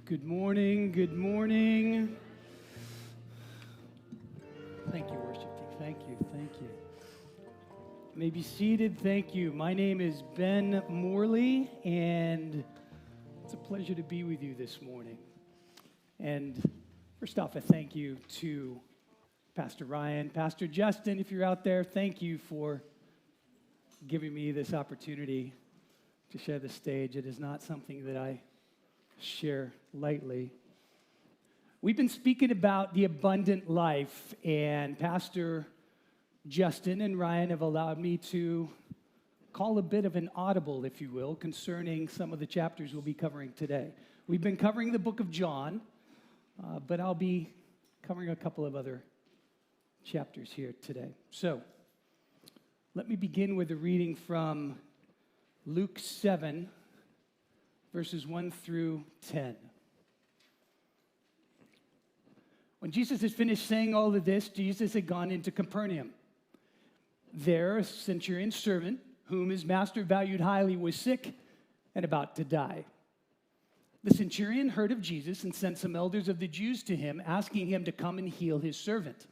Good morning. Good morning. Thank you, worship team. Thank you. Thank you. You may be seated. Thank you. My name is Ben Morley, and it's a pleasure to be with you this morning. And first off, a thank you to Pastor Ryan, Pastor Justin, if you're out there, thank you for giving me this opportunity to share the stage. It is not something that I share lightly. We've been speaking about the abundant life, and Pastor Justin and Ryan have allowed me to call a bit of an audible, if you will, concerning some of the chapters we'll be covering today. We've been covering the book of John, but I'll be covering a couple of other chapters here today. So, let me begin with a reading from Luke 7, verses 1 through 10. When Jesus had finished saying all of this, Jesus had gone into Capernaum. There, a centurion's servant, whom his master valued highly, was sick and about to die. The centurion heard of Jesus and sent some elders of the Jews to him, asking him to come and heal his servant.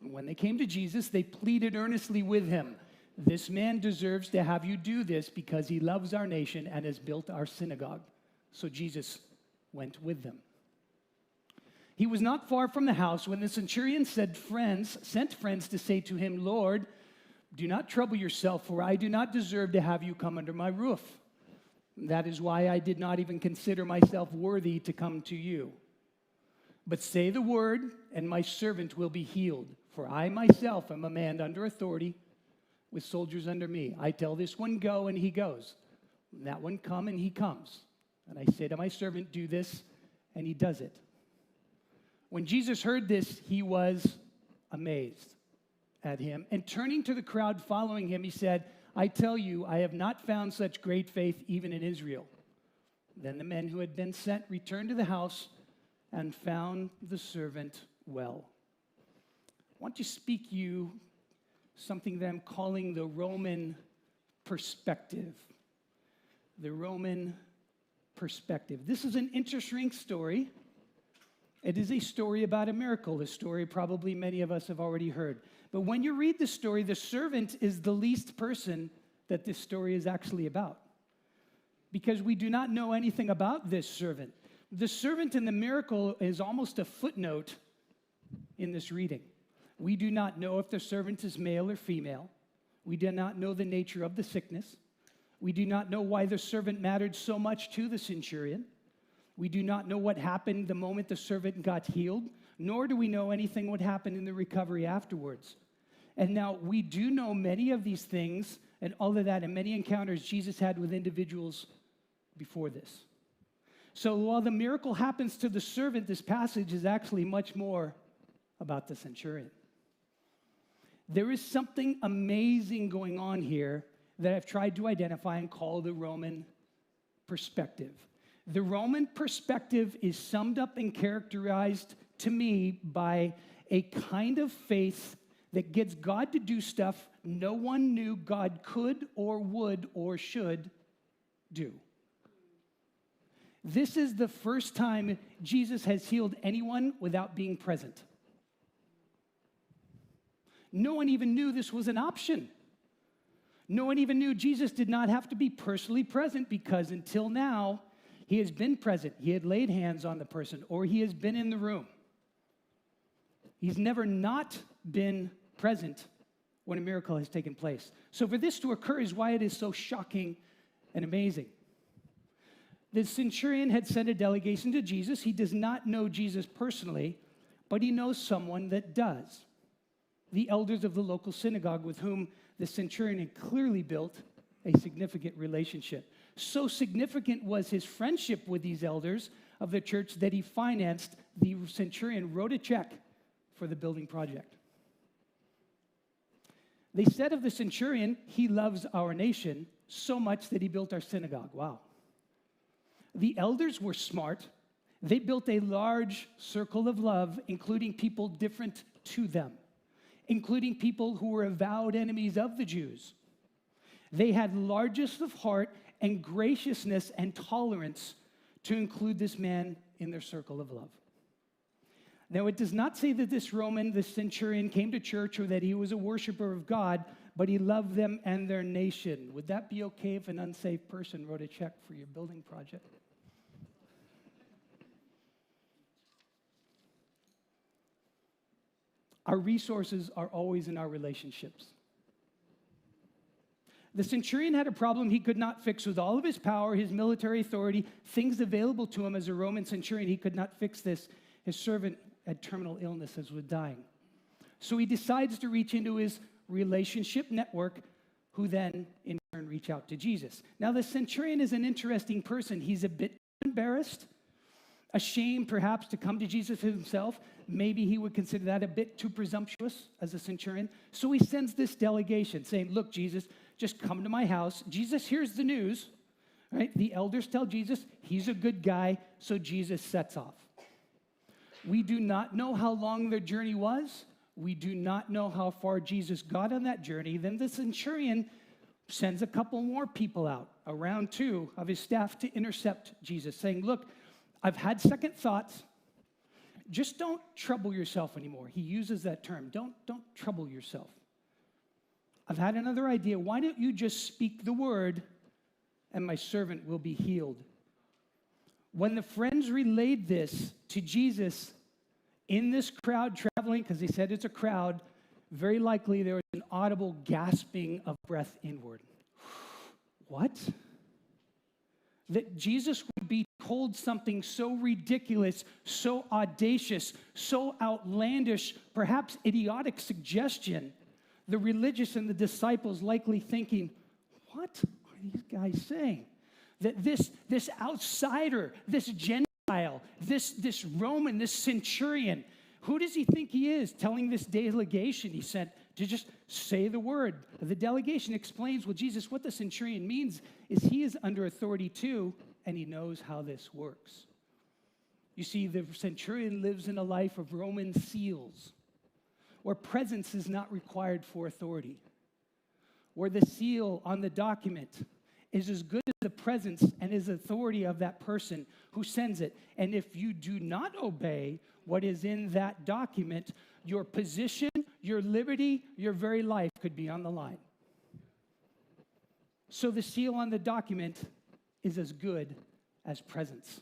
When they came to Jesus, they pleaded earnestly with him, "This man deserves to have you do this because he loves our nation and has built our synagogue." So Jesus went with them. He was not far from the house when the centurion sent friends to say to him, "Lord, do not trouble yourself, for I do not deserve to have you come under my roof. That is why I did not even consider myself worthy to come to you. But say the word, and my servant will be healed. For I myself am a man under authority, with soldiers under me. I tell this one, go, and he goes. And that one, come, and he comes. And I say to my servant, do this, and he does it." When Jesus heard this, he was amazed at him. And turning to the crowd following him, he said, "I tell you, I have not found such great faith even in Israel." Then the men who had been sent returned to the house and found the servant well. I want to speak you something that I'm calling the Roman perspective. The Roman perspective. This is an interesting story. It is a story about a miracle, a story probably many of us have already heard. But when you read the story, the servant is the least person that this story is actually about, because we do not know anything about this servant. The servant in the miracle is almost a footnote in this reading. We do not know if the servant is male or female. We do not know the nature of the sickness. We do not know why the servant mattered so much to the centurion. We do not know what happened the moment the servant got healed, nor do we know anything what happened in the recovery afterwards. And now we do know many of these things and all of that and many encounters Jesus had with individuals before this. So while the miracle happens to the servant, this passage is actually much more about the centurion. There is something amazing going on here that I've tried to identify and call the Roman perspective. The Roman perspective is summed up and characterized to me by a kind of faith that gets God to do stuff no one knew God could or would or should do. This is the first time Jesus has healed anyone without being present. No one even knew this was an option. No one even knew Jesus did not have to be personally present, because until now, he has been present. He had laid hands on the person, or he has been in the room. He's never not been present when a miracle has taken place. So for this to occur is why it is so shocking and amazing. The centurion had sent a delegation to Jesus. He does not know Jesus personally, but he knows someone that does. The elders of the local synagogue, with whom the centurion had clearly built a significant relationship. So significant was his friendship with these elders of the church that he financed, the centurion wrote a check for the building project. They said of the centurion, "He loves our nation so much that he built our synagogue." Wow. The elders were smart. They built a large circle of love, including people different to them, including people who were avowed enemies of the Jews. They had largest of heart and graciousness and tolerance to include this man in their circle of love. Now, it does not say that this centurion, came to church or that he was a worshiper of God, but he loved them and their nation. Would that be okay if an unsaved person wrote a check for your building project? Our resources are always in our relationships. The centurion had a problem he could not fix with all of his power, his military authority, things available to him as a Roman centurion. He could not fix this. His servant had terminal illness and was dying. So he decides to reach into his relationship network, who then in turn reach out to Jesus. Now, the centurion is an interesting person. He's a bit embarrassed, ashamed perhaps to come to Jesus himself. Maybe he would consider that a bit too presumptuous as a centurion. So he sends this delegation saying, look, Jesus, just come to my house. Jesus hears the news, right? The elders tell Jesus he's a good guy, so Jesus sets off. We do not know how long their journey was. We do not know how far Jesus got on that journey. Then the centurion sends a couple more people out, around 2 of his staff, to intercept Jesus, saying, look, I've had second thoughts. Just don't trouble yourself anymore. He uses that term. Don't trouble yourself. I've had another idea. Why don't you just speak the word and my servant will be healed? When the friends relayed this to Jesus in this crowd traveling, because they said it's a crowd, very likely there was an audible gasping of breath inward. What? That Jesus would be told something so ridiculous, so audacious, so outlandish, perhaps idiotic suggestion. The religious and the disciples likely thinking, what are these guys saying? That this outsider, this Gentile, this Roman, this centurion, who does he think he is, telling this delegation he sent to just say the word? The delegation explains, well, Jesus, what the centurion means is he is under authority too, and he knows how this works. You see, the centurion lives in a life of Roman seals, where presence is not required for authority, where the seal on the document is as good as the presence and his authority of that person who sends it. And if you do not obey what is in that document, your position, your liberty, your very life could be on the line. So the seal on the document is as good as presence.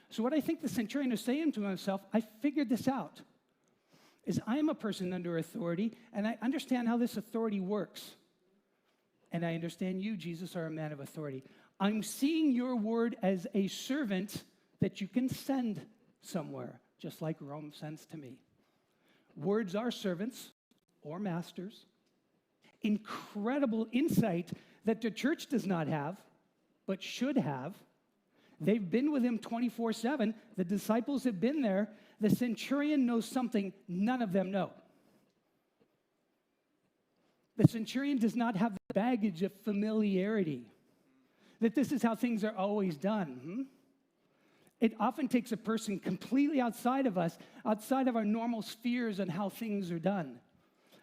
So what I think the centurion is saying to himself, I figured this out, is I am a person under authority, and I understand how this authority works. And I understand you, Jesus, are a man of authority. I'm seeing your word as a servant that you can send somewhere, just like Rome sends to me. Words are servants or masters. Incredible insight that the church does not have, but should have. They've been with him 24/7. The disciples have been there. The centurion knows something none of them know. The centurion does not have the baggage of familiarity, that this is how things are always done. It often takes a person completely outside of us, outside of our normal spheres on how things are done.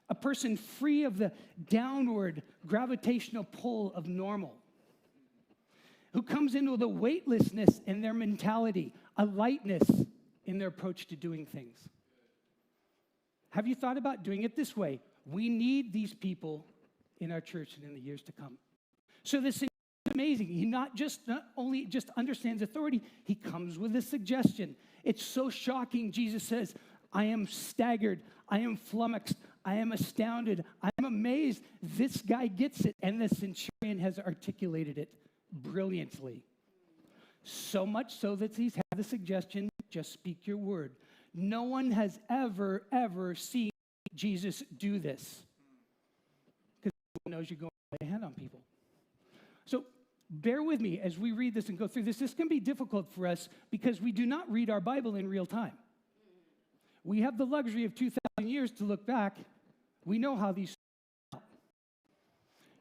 A person free of the downward gravitational pull of normal, who comes into the weightlessness in their mentality, a lightness in their approach to doing things. Have you thought about doing it this way? We need these people in our church and in the years to come. So this is amazing. He not only understands authority, he comes with a suggestion. It's so shocking. Jesus says, I am staggered. I am flummoxed. I am astounded. I am amazed. This guy gets it. And the centurion has articulated it brilliantly. So much so that he's had the suggestion, just speak your word. No one has ever seen Jesus do this, because everyone knows you're going to lay a hand on people. So bear with me as we read this and go through this. This can be difficult for us because we do not read our Bible in real time. We have the luxury of 2,000 years to look back. We know how these out.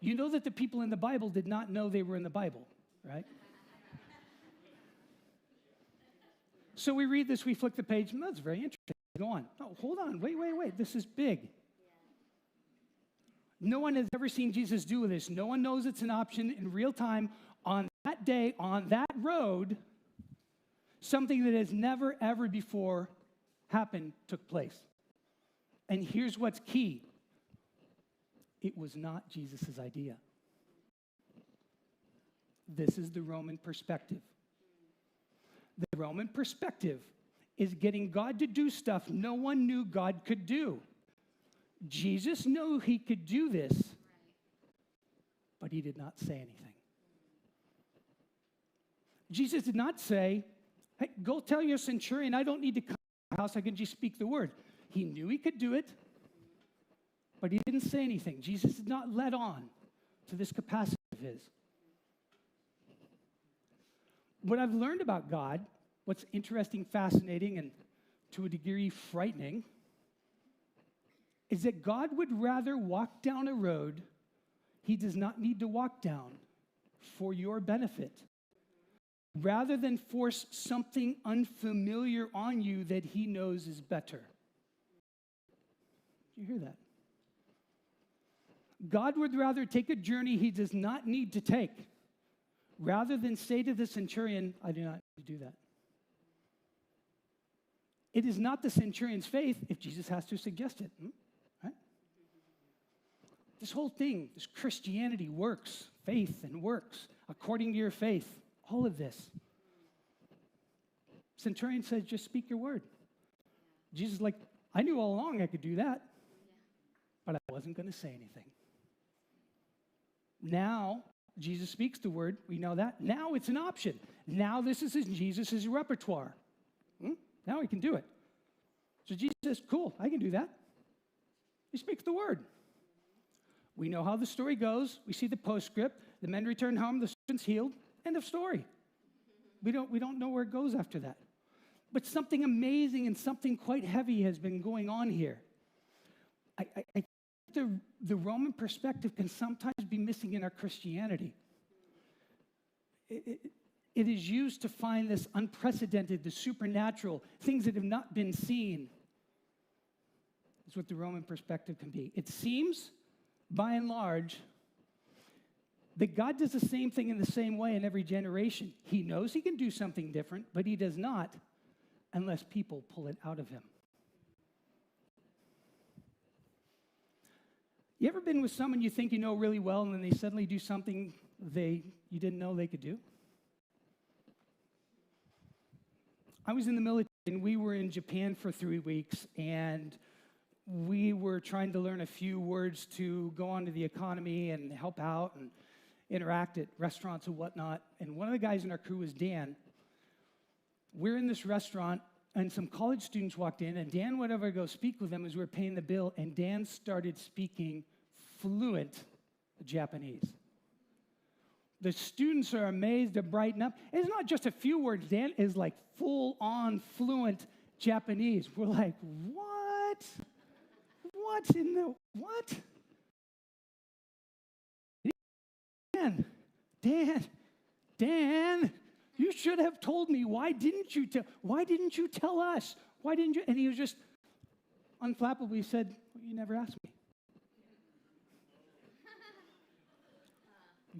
You know that the people in the Bible did not know they were in the Bible, right? So we read this, we flick the page, and that's very interesting. Go on. Oh, hold on. Wait. This is big. No one has ever seen Jesus do this. No one knows it's an option in real time on that day, on that road. Something that has never, ever before happened took place. And here's what's key. It was not Jesus' idea. This is the Roman perspective. The Roman perspective is getting God to do stuff no one knew God could do. Jesus knew he could do this, but he did not say anything. Jesus did not say, hey, go tell your centurion, I don't need to come to your house, I can just speak the word. He knew he could do it, but he didn't say anything. Jesus did not let on to this capacity of his. What I've learned about God, what's interesting, fascinating, and to a degree frightening, is that God would rather walk down a road he does not need to walk down for your benefit, rather than force something unfamiliar on you that he knows is better. Did you hear that? God would rather take a journey he does not need to take, rather than say to the centurion, I do not need to do that. It is not the centurion's faith if Jesus has to suggest it. Right? This whole thing, this Christianity, works, faith and works, according to your faith, all of this. Centurion says, just speak your word. Jesus is like, I knew all along I could do that, but I wasn't going to say anything. Now, Jesus speaks the word. We know that. Now it's an option. Now this is in Jesus' repertoire. Now he can do it. So Jesus says, cool, I can do that. He speaks the word. We know how the story goes. We see the postscript. The men return home. The servant's healed. End of story. We don't know where it goes after that. But something amazing and something quite heavy has been going on here. I think the Roman perspective can sometimes be missing in our Christianity. It is used to find this unprecedented, the supernatural, things that have not been seen. Is what the Roman perspective can be. It seems, by and large, that God does the same thing in the same way in every generation. He knows he can do something different, but he does not unless people pull it out of him. You ever been with someone you think you know really well, and then they suddenly do something you didn't know they could do? I was in the military, and we were in Japan for 3 weeks, and we were trying to learn a few words to go onto the economy and help out and interact at restaurants and whatnot. And one of the guys in our crew was Dan. We're in this restaurant, and some college students walked in, and Dan went over to go speak with them as we were paying the bill, and Dan started speaking fluent Japanese. The students are amazed, they brighten up. It's not just a few words. Dan is like full-on fluent Japanese. We're like, what? What in the, what? Dan, you should have told me. Why didn't you tell us? Why didn't you? And he was just unflappably said, well, you never asked me.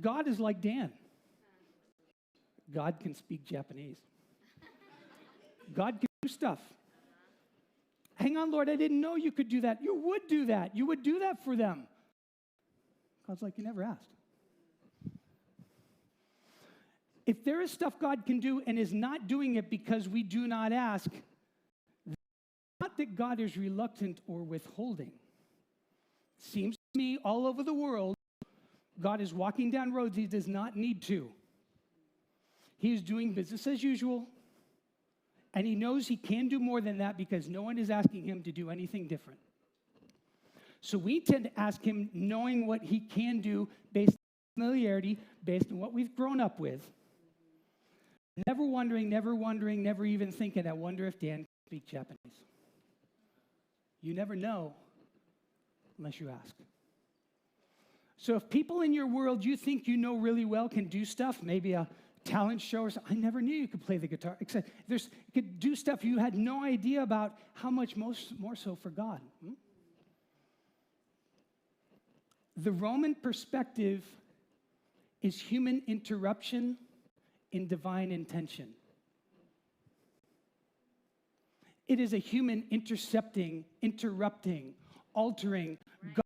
God is like Dan. God can speak Japanese. God can do stuff. Hang on, Lord, I didn't know you could do that. You would do that. You would do that for them. God's like, you never asked. If there is stuff God can do and is not doing it because we do not ask, not that God is reluctant or withholding. Seems to me all over the world, God is walking down roads he does not need to. He is doing business as usual, and he knows he can do more than that because no one is asking him to do anything different. So we tend to ask him knowing what he can do based on familiarity, based on what we've grown up with. Never wondering, never even thinking, I wonder if Dan can speak Japanese. You never know unless you ask. So if people in your world you think you know really well can do stuff, maybe a talent show or something, I never knew you could play the guitar. Except you could do stuff you had no idea about, how much more so for God. The Roman perspective is human interruption in divine intention. It is a human intercepting, interrupting, altering, God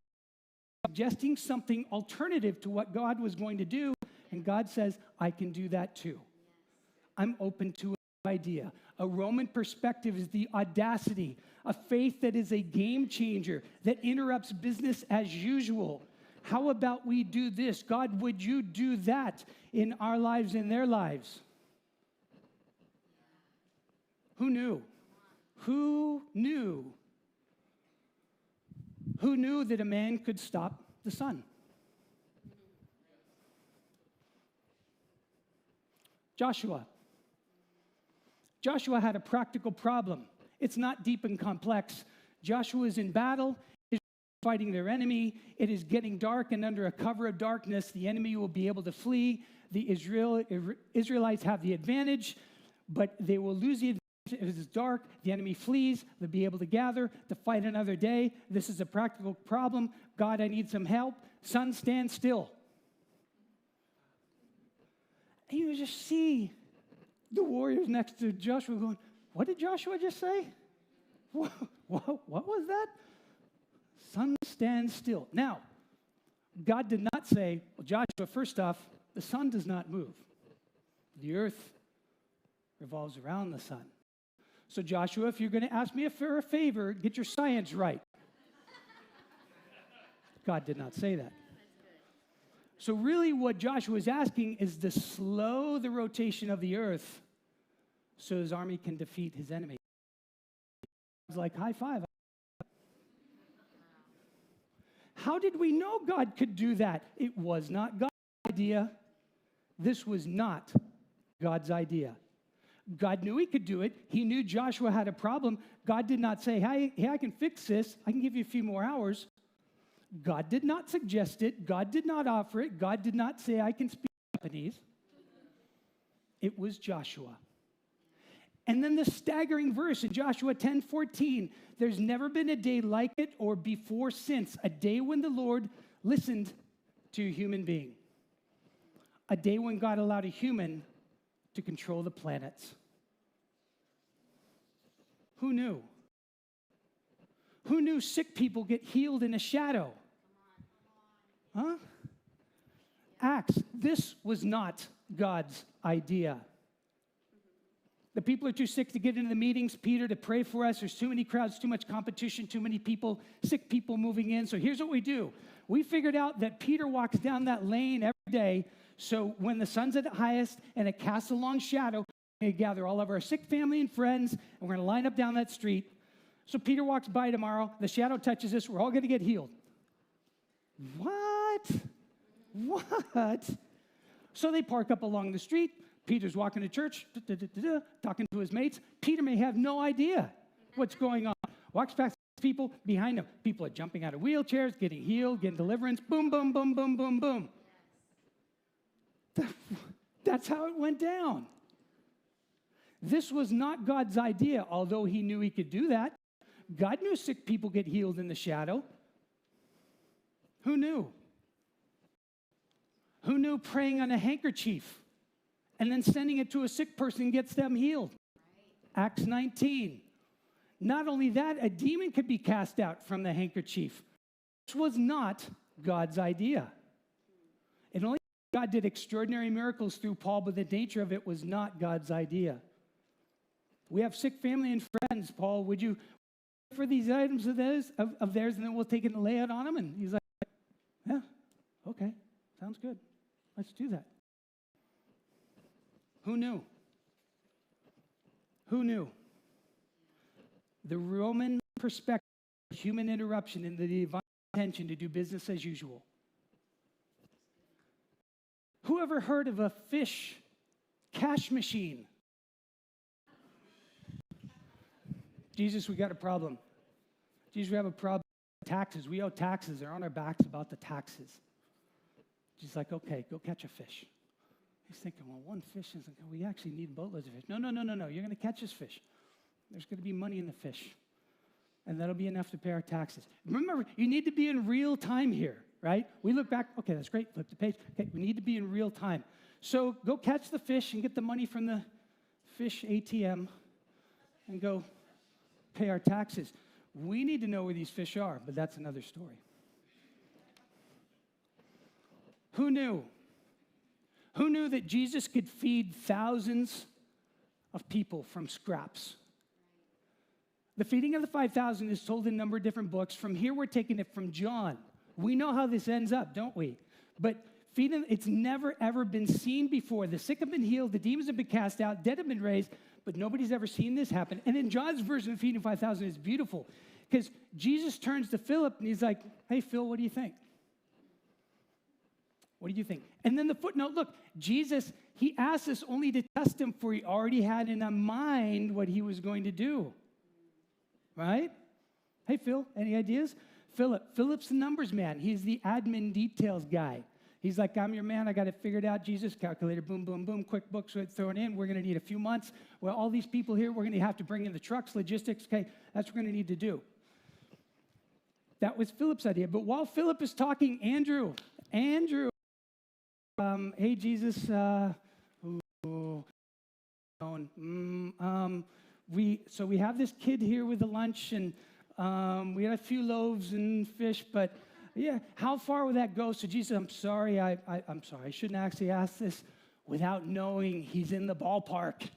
suggesting something alternative to what God was going to do. And God says, I can do that too. I'm open to an idea. A Roman perspective is the audacity, a faith that is a game changer, that interrupts business as usual. How about we do this? God, would you do that in our lives, in their lives? Who knew? Who knew? Who knew that a man could stop the sun? Joshua. Joshua had a practical problem. It's not deep and complex. Joshua is in battle, is fighting their enemy. It is getting dark, and under a cover of darkness, the enemy will be able to flee. The Israelites have the advantage, but they will lose the advantage. If it is dark, the enemy flees. They'll be able to gather to fight another day. This is a practical problem. God, I need some help. Sun, stand still. And you just see the warriors next to Joshua going, what did Joshua just say? What was that? Sun, stand still. Now, God did not say, well, Joshua, first off, the sun does not move. The earth revolves around the sun. So Joshua, if you're going to ask me for a favor, get your science right. God did not say that. So really what Joshua is asking is to slow the rotation of the earth so his army can defeat his enemy. It's like, high five. How did we know God could do that? It was not God's idea. This was not God's idea. God knew he could do it. He knew Joshua had a problem. God did not say, hey, I can fix this. I can give you a few more hours. God did not suggest it. God did not offer it. God did not say, I can speak Japanese. It was Joshua. And then the staggering verse in Joshua 10:14, there's never been a day like it or before since, a day when the Lord listened to a human being. A day when God allowed a human to control the planets. Who knew? Who knew sick people get healed in a shadow? Huh? Acts. This was not God's idea. The people are too sick to get into the meetings. Peter, to pray for us. There's too many crowds, too much competition, too many people, sick people moving in. So here's what we do. We figured out that Peter walks down that lane every day. So when the sun's at the highest and it casts a long shadow, we're going to gather all of our sick family and friends, and we're going to line up down that street. So Peter walks by tomorrow. The shadow touches us. We're all going to get healed. What? What? So they park up along the street. Peter's walking to church, talking to his mates. Peter may have no idea what's going on. Walks past people behind him. People are jumping out of wheelchairs, getting healed, getting deliverance. Boom, boom, boom, boom, boom, boom. That's how it went down. This was not God's idea, although he knew he could do that. God knew sick people get healed in the shadow. Who knew? Who knew praying on a handkerchief and then sending it to a sick person gets them healed? Right. Acts 19. Not only that, a demon could be cast out from the handkerchief. This was not God's idea. And only God did extraordinary miracles through Paul, but the nature of it was not God's idea. We have sick family and friends. Paul, would you pray for these items of theirs, and then we'll take it and lay it on them? And he's like, yeah, okay, sounds good. Let's do that. Who knew? Who knew? The Roman perspective, human interruption, and the divine intention to do business as usual. Who ever heard of a fish cash machine? Jesus, we got a problem. Jesus, we have a problem with taxes. We owe taxes. They're on our backs about the taxes. Jesus like, okay, go catch a fish. He's thinking, well, one fish is, we actually need boatloads of fish. No. You're going to catch this fish. There's going to be money in the fish. And that'll be enough to pay our taxes. Remember, you need to be in real time here, right? We look back, okay, that's great, flip the page. Okay, we need to be in real time. So go catch the fish and get the money from the fish ATM and go pay our taxes. We need to know where these fish are, but that's another story. Who knew? Who knew that Jesus could feed thousands of people from scraps? The feeding of the 5,000 is told in a number of different books. From here, we're taking it from John. We know how this ends up, don't we? But feeding, it's never, ever been seen before. The sick have been healed, the demons have been cast out, dead have been raised, but nobody's ever seen this happen. And in John's version of feeding 5,000 is beautiful because Jesus turns to Philip and he's like, hey, Phil, what do you think? What do you think? And then the footnote, look, Jesus, he asked us only to test him, for he already had in mind what he was going to do. Right? Hey, Phil, any ideas? Philip's the numbers man. He's the admin details guy. He's like, I'm your man. I got it figured out. Jesus, calculator, boom, boom, boom, QuickBooks, throw it in. We're going to need a few months. Well, all these people here, we're going to have to bring in the trucks, logistics. Okay, that's what we're going to need to do. That was Philip's idea. But while Philip is talking, Andrew, hey, Jesus, we have this kid here with the lunch, and we had a few loaves and fish, but yeah, how far would that go? So Jesus, I'm sorry, I'm sorry, I shouldn't actually ask this without knowing he's in the ballpark.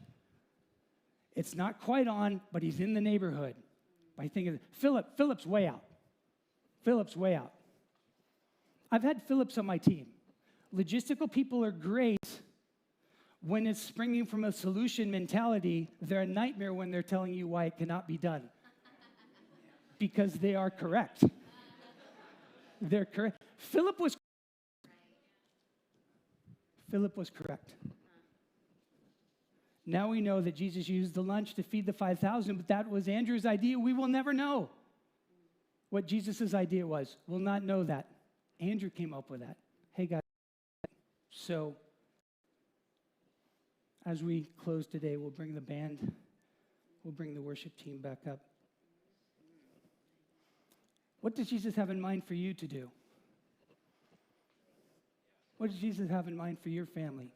It's not quite on, but he's in the neighborhood. I think Philip's way out. Philip's way out. I've had Philips on my team. Logistical people are great when it's springing from a solution mentality. They're a nightmare when they're telling you why it cannot be done. Because they are correct. They're correct. Philip was correct. Now we know that Jesus used the lunch to feed the 5,000, but that was Andrew's idea. We will never know what Jesus' idea was. We'll not know that. Andrew came up with that. Hey, guys. So, as we close today, we'll bring the band, we'll bring the worship team back up. What does Jesus have in mind for you to do? What does Jesus have in mind for your family?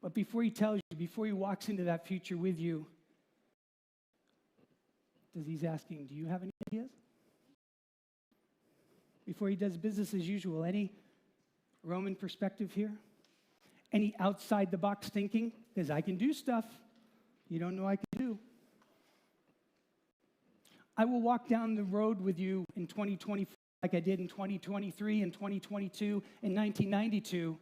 But before he tells you, before he walks into that future with you, he's asking, do you have any ideas? Before he does business as usual, any Roman perspective here? Any outside-the-box thinking? Because I can do stuff you don't know I can do. I will walk down the road with you in 2024 like I did in 2023 and 2022 and 1992.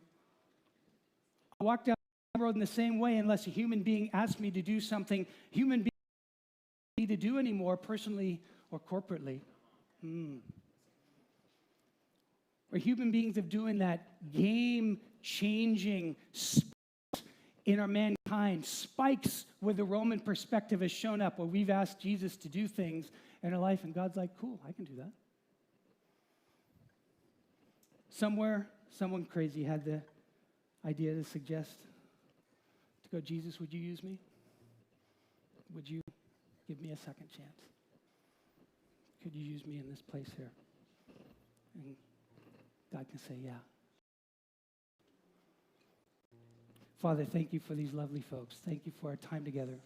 I'll walk down the road in the same way unless a human being asks me to do something human beings don't need to do anymore, personally or corporately. Where human beings are doing that game-changing spikes in our mankind, spikes where the Roman perspective has shown up, where we've asked Jesus to do things in our life, and God's like, cool, I can do that. Somewhere, someone crazy had the idea to suggest, to go, Jesus, would you use me? Would you give me a second chance? Could you use me in this place here? And God can say, yeah. Father, thank you for these lovely folks. Thank you for our time together.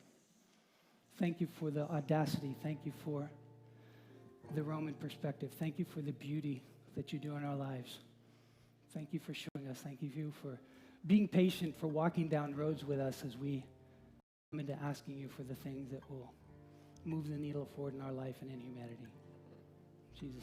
Thank you for the audacity. Thank you for the Roman perspective. Thank you for the beauty that you do in our lives. Thank you for showing us. Thank you for being patient, for walking down roads with us as we come into asking you for the things that will move the needle forward in our life and in humanity. Jesus.